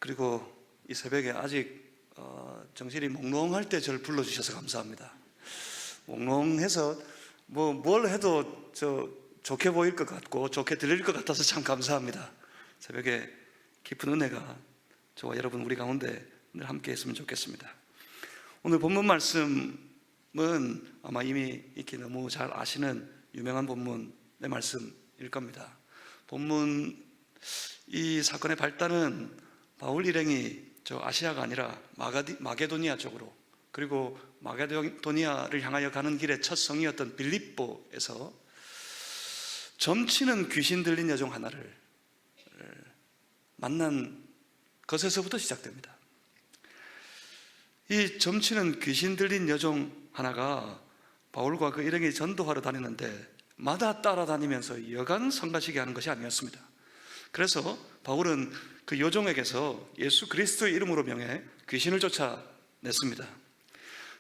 그리고 이 새벽에 아직 정신이 몽롱할 때 저를 불러주셔서 감사합니다. 몽롱해서 뭘 해도 좋게 보일 것 같고 좋게 들릴 것 같아서 참 감사합니다. 새벽에 깊은 은혜가 저와 여러분 우리 가운데 늘 함께 했으면 좋겠습니다. 오늘 본문 말씀은 아마 이미 이렇게 너무 잘 아시는 유명한 본문의 말씀일 겁니다. 본문 이 사건의 발단은 바울 일행이 저 아시아가 아니라 마게도니아 쪽으로, 그리고 마게도니아를 향하여 가는 길의 첫 성이었던 빌립보에서 점치는 귀신 들린 여종 하나를 만난 것에서부터 시작됩니다. 이 점치는 귀신 들린 여종 하나가 바울과 그 일행이 전도하러 다니는데 마다 따라다니면서 여간 성가시게 하는 것이 아니었습니다. 그래서 바울은 그 여종에게서 예수 그리스도의 이름으로 명해 귀신을 쫓아냈습니다.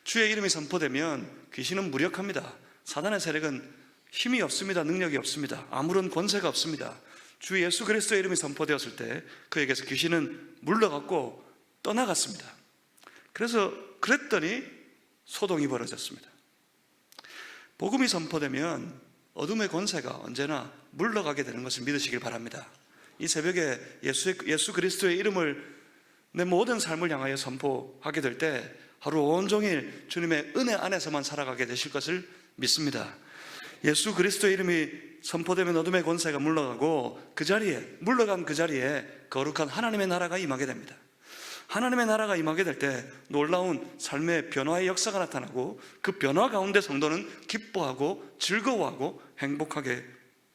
주의 이름이 선포되면 귀신은 무력합니다. 사단의 세력은 힘이 없습니다. 능력이 없습니다. 아무런 권세가 없습니다. 주 예수 그리스도의 이름이 선포되었을 때 그에게서 귀신은 물러갔고 떠나갔습니다. 그랬더니 소동이 벌어졌습니다. 복음이 선포되면 어둠의 권세가 언제나 물러가게 되는 것을 믿으시길 바랍니다. 이 새벽에 예수 그리스도의 이름을 내 모든 삶을 향하여 선포하게 될 때 하루 온종일 주님의 은혜 안에서만 살아가게 되실 것을 믿습니다. 예수 그리스도의 이름이 선포되면 어둠의 권세가 물러가고 물러간 그 자리에 거룩한 하나님의 나라가 임하게 됩니다. 하나님의 나라가 임하게 될 때 놀라운 삶의 변화의 역사가 나타나고 그 변화 가운데 성도는 기뻐하고 즐거워하고 행복하게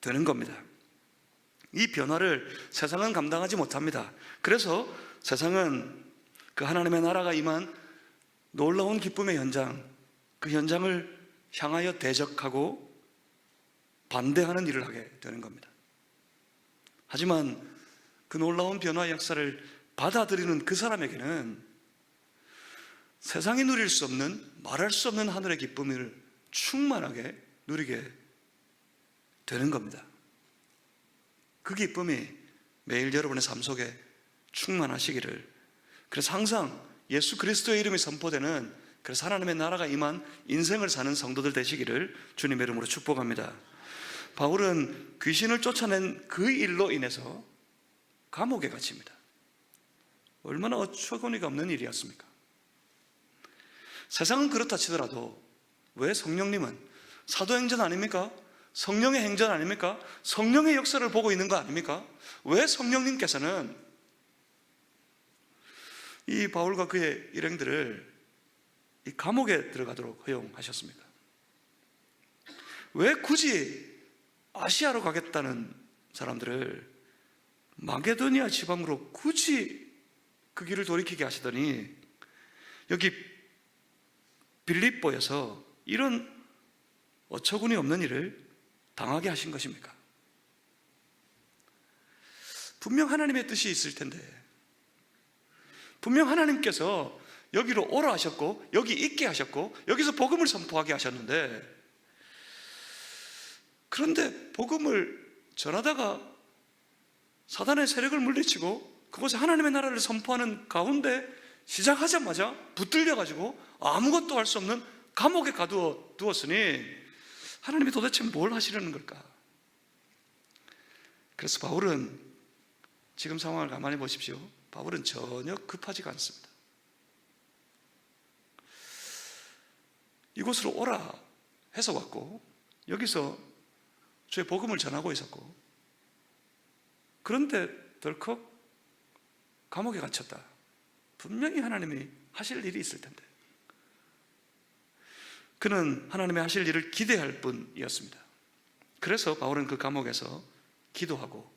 되는 겁니다. 이 변화를 세상은 감당하지 못합니다. 그래서 세상은 그 하나님의 나라가 임한 놀라운 기쁨의 현장, 그 현장을 향하여 대적하고 반대하는 일을 하게 되는 겁니다. 하지만 그 놀라운 변화의 역사를 받아들이는 그 사람에게는 세상이 누릴 수 없는, 말할 수 없는 하늘의 기쁨을 충만하게 누리게 되는 겁니다. 그 기쁨이 매일 여러분의 삶 속에 충만하시기를, 그래서 항상 예수 그리스도의 이름이 선포되는, 그래서 하나님의 나라가 임한 인생을 사는 성도들 되시기를 주님의 이름으로 축복합니다. 바울은 귀신을 쫓아낸 그 일로 인해서 감옥에 갇힙니다. 얼마나 어처구니가 없는 일이었습니까? 세상은 그렇다 치더라도 왜 성령님은 사도행전 아닙니까? 성령의 행전 아닙니까? 성령의 역사를 보고 있는 거 아닙니까? 왜 성령님께서는 이 바울과 그의 일행들을 이 감옥에 들어가도록 허용하셨습니까? 왜 굳이 아시아로 가겠다는 사람들을 마게도니아 지방으로 굳이 그 길을 돌이키게 하시더니 여기 빌립보에서 이런 어처구니 없는 일을 당하게 하신 것입니까? 분명 하나님의 뜻이 있을 텐데, 분명 하나님께서 여기로 오라 하셨고 여기 있게 하셨고 여기서 복음을 선포하게 하셨는데, 그런데 복음을 전하다가 사단의 세력을 물리치고 그곳에 하나님의 나라를 선포하는 가운데 시작하자마자 붙들려가지고 아무것도 할 수 없는 감옥에 가두었으니 하나님이 도대체 뭘 하시려는 걸까? 그래서 바울은 지금 상황을 가만히 보십시오. 바울은 전혀 급하지가 않습니다. 이곳으로 오라 해서 왔고 여기서 주의 복음을 전하고 있었고, 그런데 덜컥 감옥에 갇혔다. 분명히 하나님이 하실 일이 있을 텐데 그는 하나님의 하실 일을 기대할 뿐이었습니다. 그래서 바울은 그 감옥에서 기도하고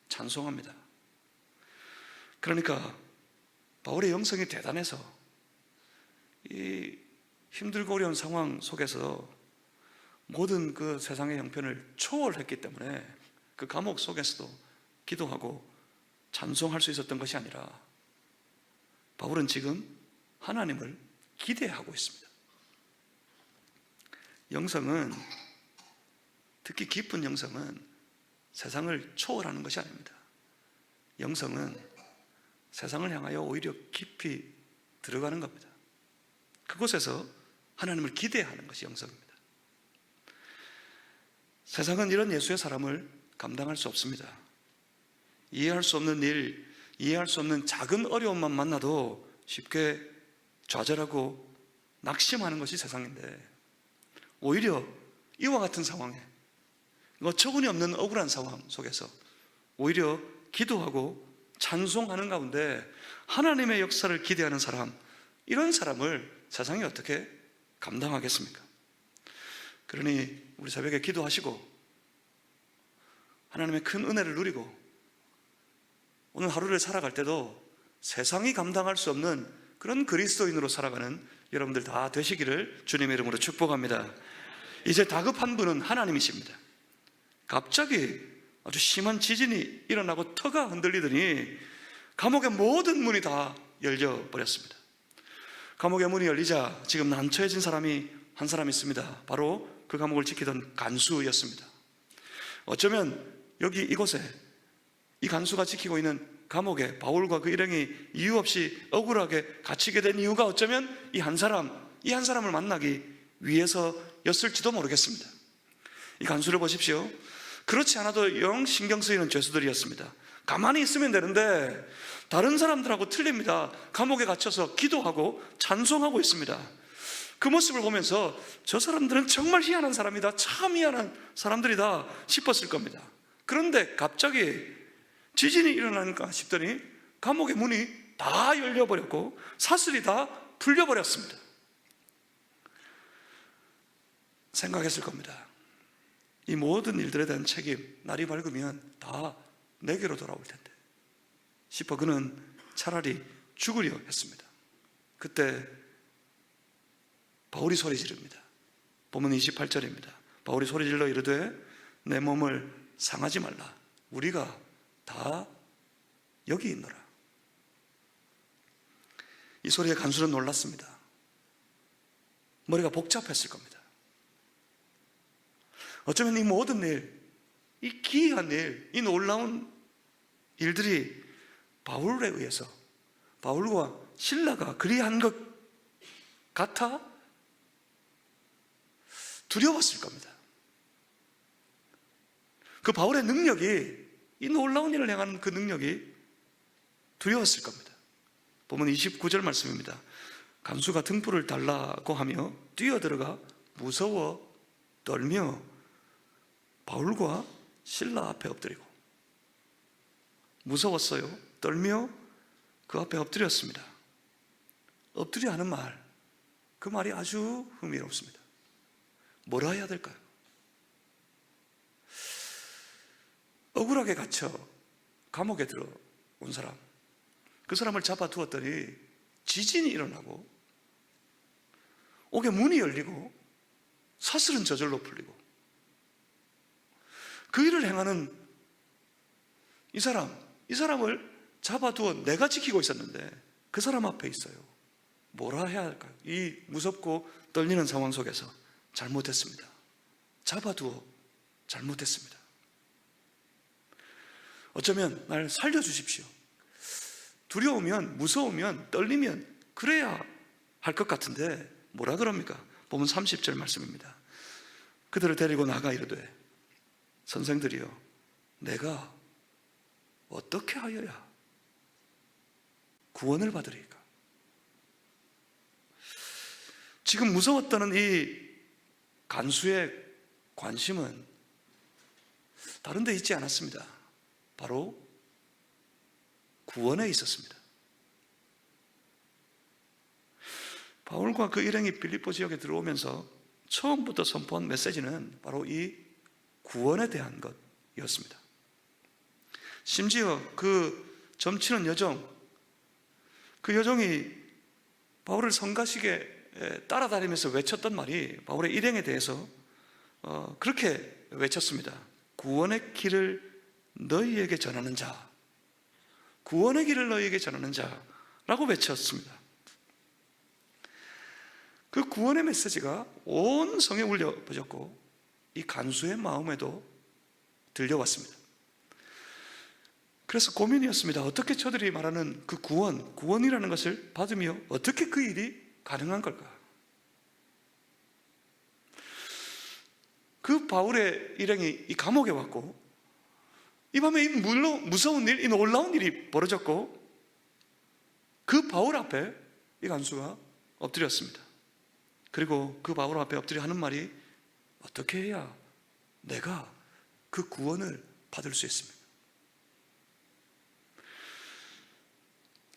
찬송합니다. 그러니까 바울의 영성이 대단해서 이 힘들고 어려운 상황 속에서 모든 그 세상의 형편을 초월했기 때문에 그 감옥 속에서도 기도하고 찬송할 수 있었던 것이 아니라 바울은 지금 하나님을 기대하고 있습니다. 영성은, 특히 깊은 영성은 세상을 초월하는 것이 아닙니다. 영성은 세상을 향하여 오히려 깊이 들어가는 겁니다. 그곳에서 하나님을 기대하는 것이 영성입니다. 세상은 이런 예수의 사람을 감당할 수 없습니다. 이해할 수 없는 일, 이해할 수 없는 작은 어려움만 만나도 쉽게 좌절하고 낙심하는 것이 세상인데, 오히려 이와 같은 상황에, 어처구니 없는 억울한 상황 속에서 오히려 기도하고 찬송하는 가운데 하나님의 역사를 기대하는 사람, 이런 사람을 세상이 어떻게 감당하겠습니까? 그러니 우리 새벽에 기도하시고 하나님의 큰 은혜를 누리고 오늘 하루를 살아갈 때도 세상이 감당할 수 없는 그런 그리스도인으로 살아가는 여러분들 다 되시기를 주님의 이름으로 축복합니다. 이제 다급한 분은 하나님이십니다. 갑자기 아주 심한 지진이 일어나고 터가 흔들리더니 감옥의 모든 문이 다 열려버렸습니다. 감옥의 문이 열리자 지금 난처해진 사람이 한 사람 있습니다. 바로 그 감옥을 지키던 간수였습니다. 어쩌면 여기 이곳에 이 간수가 지키고 있는 감옥에 바울과 그 일행이 이유 없이 억울하게 갇히게 된 이유가 어쩌면 이 한 사람을 만나기 위해서였을지도 모르겠습니다. 이 간수를 보십시오. 그렇지 않아도 영 신경 쓰이는 죄수들이었습니다. 가만히 있으면 되는데 다른 사람들하고 틀립니다. 감옥에 갇혀서 기도하고 찬송하고 있습니다. 그 모습을 보면서 저 사람들은 정말 희한한 사람이다, 참 희한한 사람들이다 싶었을 겁니다. 그런데 갑자기 지진이 일어나니까 싶더니 감옥의 문이 다 열려버렸고 사슬이 다 풀려버렸습니다. 생각했을 겁니다. 이 모든 일들에 대한 책임, 날이 밝으면 다 내게로 돌아올 텐데 싶어 그는 차라리 죽으려 했습니다. 그때 바울이 소리 지릅니다. 본문 28절입니다. 바울이 소리 질러 이르되 내 몸을 상하지 말라. 우리가 다 여기 있노라. 이 소리에 간수는 놀랐습니다. 머리가 복잡했을 겁니다. 어쩌면 이 모든 일, 이 기이한 일, 이 놀라운 일들이 바울에 의해서, 바울과 실라가 그리한 것 같아 두려웠을 겁니다. 그 바울의 능력이, 이 놀라운 일을 행하는 그 능력이 두려웠을 겁니다. 보면 29절 말씀입니다. 간수가 등불을 달라고 하며 뛰어들어가 무서워 떨며 바울과 실라 앞에 엎드리고, 무서웠어요. 떨며 그 앞에 엎드렸습니다. 엎드려 하는 말, 그 말이 아주 흥미롭습니다. 뭐라 해야 될까요? 억울하게 갇혀 감옥에 들어온 사람, 그 사람을 잡아두었더니 지진이 일어나고 옥의 문이 열리고 사슬은 저절로 풀리고, 그 일을 행하는 이 사람을 잡아두어 내가 지키고 있었는데 그 사람 앞에 있어요. 뭐라 해야 할까요? 이 무섭고 떨리는 상황 속에서 잘못했습니다. 잡아두어 잘못했습니다. 어쩌면 날 살려주십시오. 두려우면, 무서우면, 떨리면 그래야 할 것 같은데 뭐라 그럽니까? 보면 30절 말씀입니다. 그들을 데리고 나가 이르되 선생들이여 내가 어떻게 하여야 구원을 받으리까? 지금 무서웠다는 이 간수의 관심은 다른 데 있지 않았습니다. 바로 구원에 있었습니다. 바울과 그 일행이 빌립보 지역에 들어오면서 처음부터 선포한 메시지는 바로 이 구원에 대한 것이었습니다. 심지어 그 점치는 여종, 그 여종이 바울을 성가시게 따라다니면서 외쳤던 말이 바울의 일행에 대해서 그렇게 외쳤습니다. 구원의 길을 너희에게 전하는 자, 구원의 길을 너희에게 전하는 자라고 외쳤습니다. 그 구원의 메시지가 온 성에 울려 퍼졌고 이 간수의 마음에도 들려왔습니다. 그래서 고민이었습니다. 어떻게 저들이 말하는 그 구원이라는 것을 받으며 어떻게 그 일이 가능한 걸까? 그 바울의 일행이 이 감옥에 왔고, 이 밤에 이 무서운 일, 이 놀라운 일이 벌어졌고, 그 바울 앞에 이 간수가 엎드렸습니다. 그리고 그 바울 앞에 엎드려 하는 말이, 어떻게 해야 내가 그 구원을 받을 수 있습니까?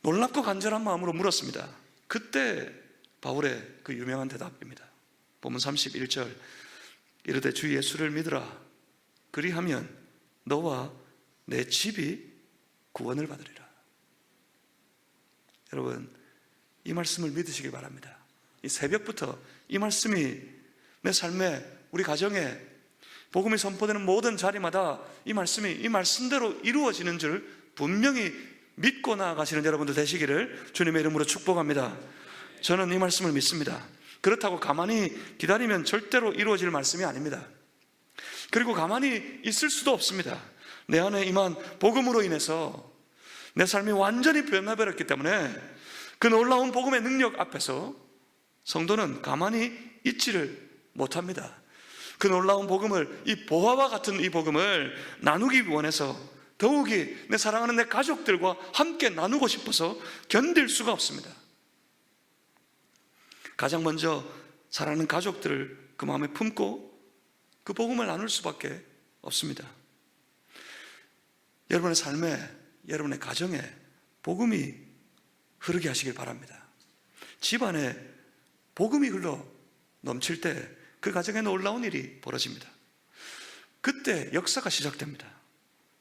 놀랍고 간절한 마음으로 물었습니다. 그때 바울의 그 유명한 대답입니다. 본문 31절, 이르되 주 예수를 믿으라. 그리하면 너와 내 집이 구원을 받으리라. 여러분, 이 말씀을 믿으시기 바랍니다. 이 새벽부터 이 말씀이 내 삶에, 우리 가정에, 복음이 선포되는 모든 자리마다 이 말씀이 이 말씀대로 이루어지는 줄 분명히 믿고 나아가시는 여러분들 되시기를 주님의 이름으로 축복합니다. 저는 이 말씀을 믿습니다. 그렇다고 가만히 기다리면 절대로 이루어질 말씀이 아닙니다. 그리고 가만히 있을 수도 없습니다. 내 안에 임한 복음으로 인해서 내 삶이 완전히 변화버렸기 때문에 그 놀라운 복음의 능력 앞에서 성도는 가만히 있지를 못합니다. 그 놀라운 복음을, 이 보화와 같은 이 복음을 나누기 원해서 더욱이 내 사랑하는 내 가족들과 함께 나누고 싶어서 견딜 수가 없습니다. 가장 먼저 사랑하는 가족들을 그 마음에 품고 그 복음을 나눌 수밖에 없습니다. 여러분의 삶에, 여러분의 가정에 복음이 흐르게 하시길 바랍니다. 집안에 복음이 흘러 넘칠 때 그 가정에 놀라운 일이 벌어집니다. 그때 역사가 시작됩니다.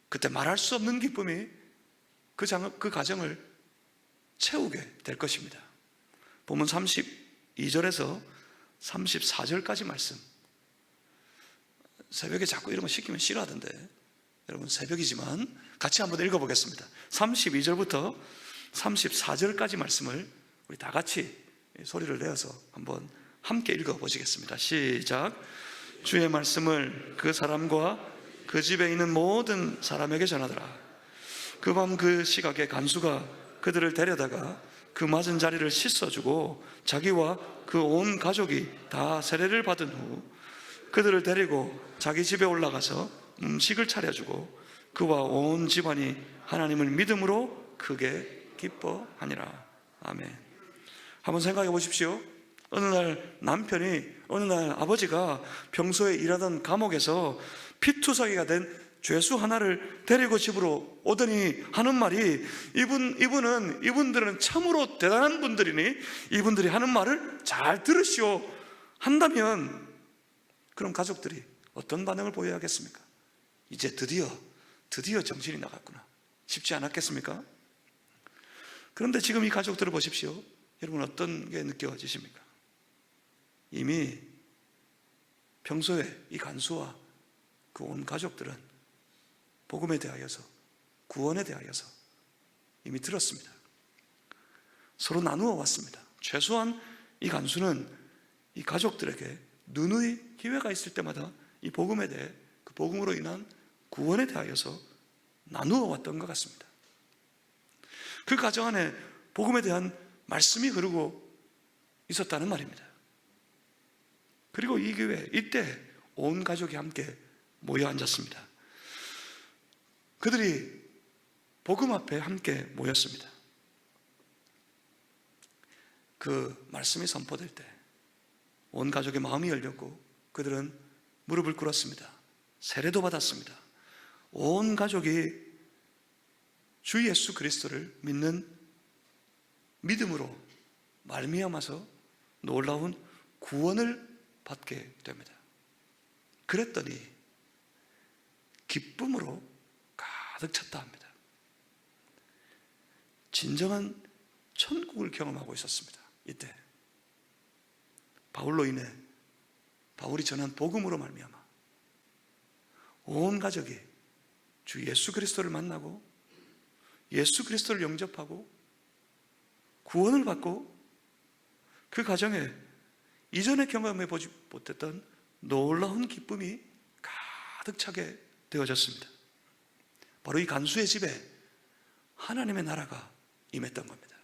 그때 말할 수 없는 기쁨이 그 가정을 채우게 될 것입니다. 본문 32절에서 34절까지 말씀, 새벽에 자꾸 이런 거 시키면 싫어하던데, 여러분 새벽이지만 같이 한번 읽어보겠습니다. 32절부터 34절까지 말씀을 우리 다 같이 소리를 내어서 한번 함께 읽어보시겠습니다. 시작. 주의 말씀을 그 사람과 그 집에 있는 모든 사람에게 전하더라. 그 밤 그 시각에 간수가 그들을 데려다가 그 맞은 자리를 씻어주고 자기와 그 온 가족이 다 세례를 받은 후 그들을 데리고 자기 집에 올라가서 음식을 차려주고 그와 온 집안이 하나님을 믿음으로 크게 기뻐하니라. 아멘. 한번 생각해 보십시오. 어느 날 남편이, 어느 날 아버지가 평소에 일하던 감옥에서 피투성이가 된 죄수 하나를 데리고 집으로 오더니 하는 말이, 이분들은 참으로 대단한 분들이니 이분들이 하는 말을 잘 들으시오 한다면, 그럼 가족들이 어떤 반응을 보여야겠습니까? 이제 드디어 정신이 나갔구나, 쉽지 않았겠습니까? 그런데 지금 이 가족들을 보십시오. 여러분 어떤 게 느껴지십니까? 이미 평소에 이 간수와 그 온 가족들은 복음에 대하여서, 구원에 대하여서 이미 들었습니다. 서로 나누어 왔습니다. 최소한 이 간수는 이 가족들에게 누누이 기회가 있을 때마다 이 복음에 대해, 그 복음으로 인한 구원에 대하여서 나누어 왔던 것 같습니다. 그 가정 안에 복음에 대한 말씀이 흐르고 있었다는 말입니다. 그리고 이 교회, 이때 온 가족이 함께 모여 앉았습니다. 그들이 복음 앞에 함께 모였습니다. 그 말씀이 선포될 때 온 가족의 마음이 열렸고 그들은 무릎을 꿇었습니다. 세례도 받았습니다. 온 가족이 주 예수 그리스도를 믿는 믿음으로 말미암아서 놀라운 구원을 받게 됩니다. 그랬더니 기쁨으로 가득 찼다 합니다. 진정한 천국을 경험하고 있었습니다. 이때 바울로 인해, 바울이 전한 복음으로 말미암아 온 가족이 주 예수 그리스도를 만나고 예수 그리스도를 영접하고 구원을 받고 그 가정에 이전에 경험해 보지 못했던 놀라운 기쁨이 가득 차게 되어졌습니다. 바로 이 간수의 집에 하나님의 나라가 임했던 겁니다.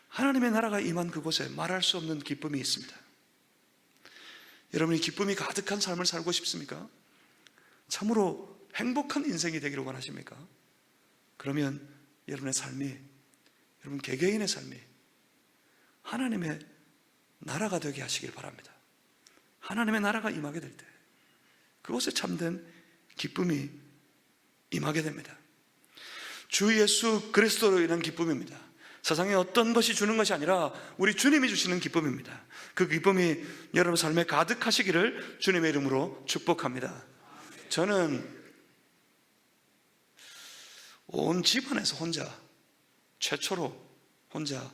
하나님의 나라가 임한 그곳에 말할 수 없는 기쁨이 있습니다. 여러분이 기쁨이 가득한 삶을 살고 싶습니까? 참으로 행복한 인생이 되기를 원하십니까? 그러면 여러분의 삶이, 여러분 개개인의 삶이 하나님의 나라가 되게 하시길 바랍니다. 하나님의 나라가 임하게 될 때 그곳에 참된 기쁨이 임하게 됩니다. 주 예수 그리스도로 인한 기쁨입니다. 세상에 어떤 것이 주는 것이 아니라 우리 주님이 주시는 기쁨입니다. 그 기쁨이 여러분 삶에 가득하시기를 주님의 이름으로 축복합니다. 저는 온 집안에서 최초로 혼자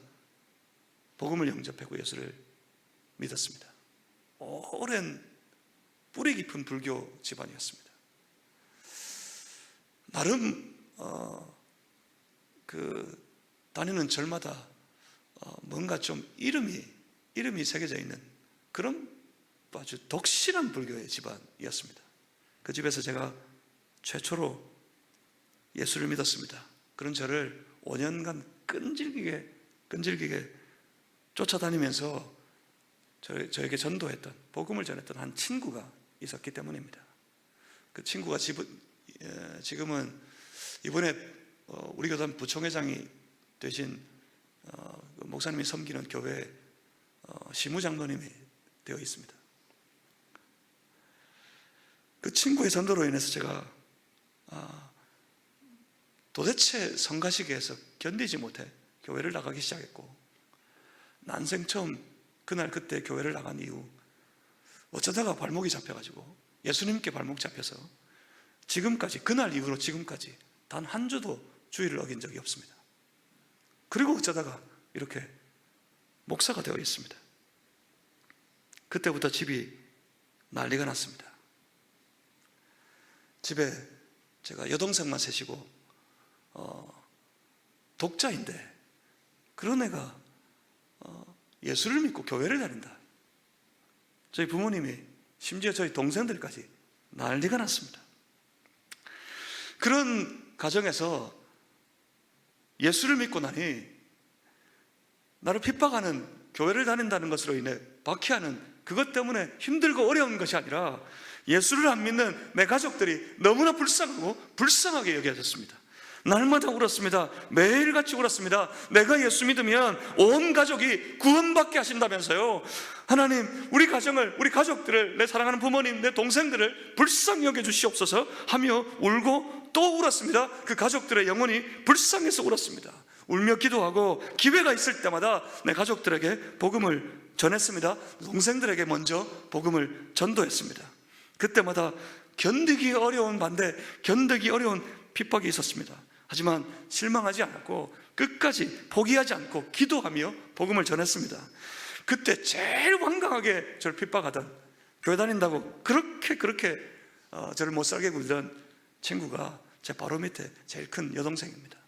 복음을 영접하고 예수를 믿었습니다. 오랜 뿌리 깊은 불교 집안이었습니다. 나름 다니는 절마다 뭔가 좀 이름이 새겨져 있는 그런 아주 독실한 불교의 집안이었습니다. 그 집에서 제가 최초로 예수를 믿었습니다. 그런 저를 5년간 끈질기게 쫓아다니면서 저에게 전도했던, 복음을 전했던 한 친구가 있었기 때문입니다. 그 친구가 지금은 이번에 우리 교단 부총회장이 되신 목사님이 섬기는 교회 시무장로님이 되어 있습니다. 그 친구의 전도로 인해서 제가 도대체 성가시기에서 견디지 못해 교회를 나가기 시작했고, 난생 처음 그때 교회를 나간 이후 어쩌다가 발목이 잡혀가지고 예수님께 발목 잡혀서 지금까지, 그날 이후로 지금까지 단 한 주도 주의를 어긴 적이 없습니다. 그리고 어쩌다가 이렇게 목사가 되어 있습니다. 그때부터 집이 난리가 났습니다. 집에 제가 여동생만 셋이고 독자인데 그런 애가 예수를 믿고 교회를 다닌다. 저희 부모님이, 심지어 저희 동생들까지 난리가 났습니다. 그런 가정에서 예수를 믿고 나니 나를 핍박하는, 교회를 다닌다는 것으로 인해 박해하는 그것 때문에 힘들고 어려운 것이 아니라 예수를 안 믿는 내 가족들이 너무나 불쌍하게 여겨졌습니다. 날마다 울었습니다. 매일같이 울었습니다. 내가 예수 믿으면 온 가족이 구원받게 하신다면서요. 하나님, 우리 가정을, 우리 가족들을, 내 사랑하는 부모님, 내 동생들을 불쌍히 여겨주시옵소서 하며 울고 또 울었습니다. 그 가족들의 영혼이 불쌍해서 울었습니다. 울며 기도하고 기회가 있을 때마다 내 가족들에게 복음을 전했습니다. 동생들에게 먼저 복음을 전도했습니다. 그때마다 견디기 어려운 반대, 견디기 어려운 핍박이 있었습니다. 하지만 실망하지 않았고 끝까지 포기하지 않고 기도하며 복음을 전했습니다. 그때 제일 완강하게 저를 핍박하던, 교회 다닌다고 그렇게 저를 못 살게 굴던 친구가 제 바로 밑에 제일 큰 여동생입니다.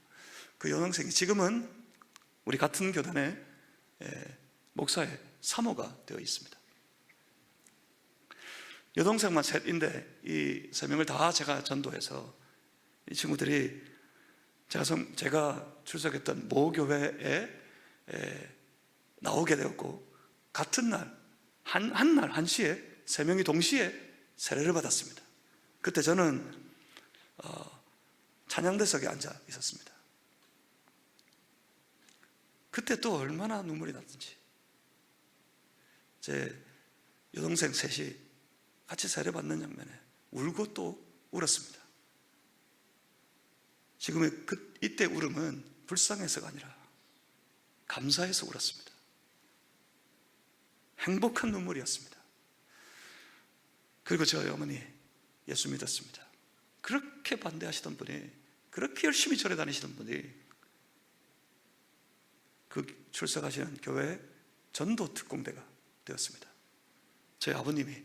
그 여동생이 지금은 우리 같은 교단의 목사의 사모가 되어 있습니다. 여동생만 셋인데 이 세 명을 다 제가 전도해서 이 친구들이 제가 출석했던 모 교회에 나오게 되었고, 같은 날 한 시에 세 명이 동시에 세례를 받았습니다. 그때 저는 찬양대석에 앉아 있었습니다. 그때 또 얼마나 눈물이 났든지 제 여동생 셋이 같이 세례 받는 장면에 울고 또 울었습니다. 지금의 이때 울음은 불쌍해서가 아니라 감사해서 울었습니다. 행복한 눈물이었습니다. 그리고 저희 어머니 예수 믿었습니다. 그렇게 반대하시던 분이, 그렇게 열심히 절에 다니시던 분이 그 출석하시는 교회 전도 특공대가 되었습니다. 저희 아버님이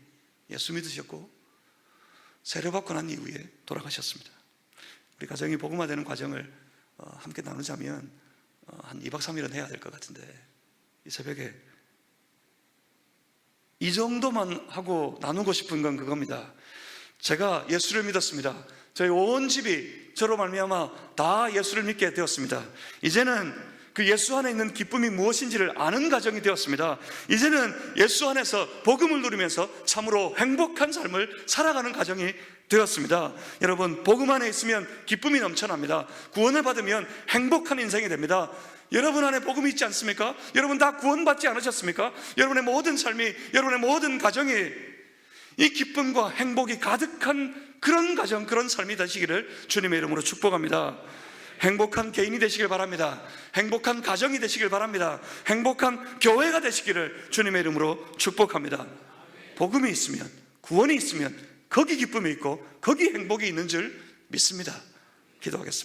예수 믿으셨고 세례받고 난 이후에 돌아가셨습니다. 우리 가정이 복음화되는 과정을 함께 나누자면 한 2박 3일은 해야 될 것 같은데, 이 새벽에 이 정도만 하고 나누고 싶은 건 그겁니다. 제가 예수를 믿었습니다. 저희 온 집이 저로 말미암아 다 예수를 믿게 되었습니다. 이제는 그 예수 안에 있는 기쁨이 무엇인지를 아는 가정이 되었습니다. 이제는 예수 안에서 복음을 누리면서 참으로 행복한 삶을 살아가는 가정이 되었습니다. 여러분, 복음 안에 있으면 기쁨이 넘쳐납니다. 구원을 받으면 행복한 인생이 됩니다. 여러분 안에 복음이 있지 않습니까? 여러분 다 구원받지 않으셨습니까? 여러분의 모든 삶이, 여러분의 모든 가정이 이 기쁨과 행복이 가득한 그런 가정, 그런 삶이 되시기를 주님의 이름으로 축복합니다. 행복한 개인이 되시길 바랍니다. 행복한 가정이 되시길 바랍니다. 행복한 교회가 되시기를 주님의 이름으로 축복합니다. 복음이 있으면, 구원이 있으면 거기 기쁨이 있고 거기 행복이 있는 줄 믿습니다. 기도하겠습니다.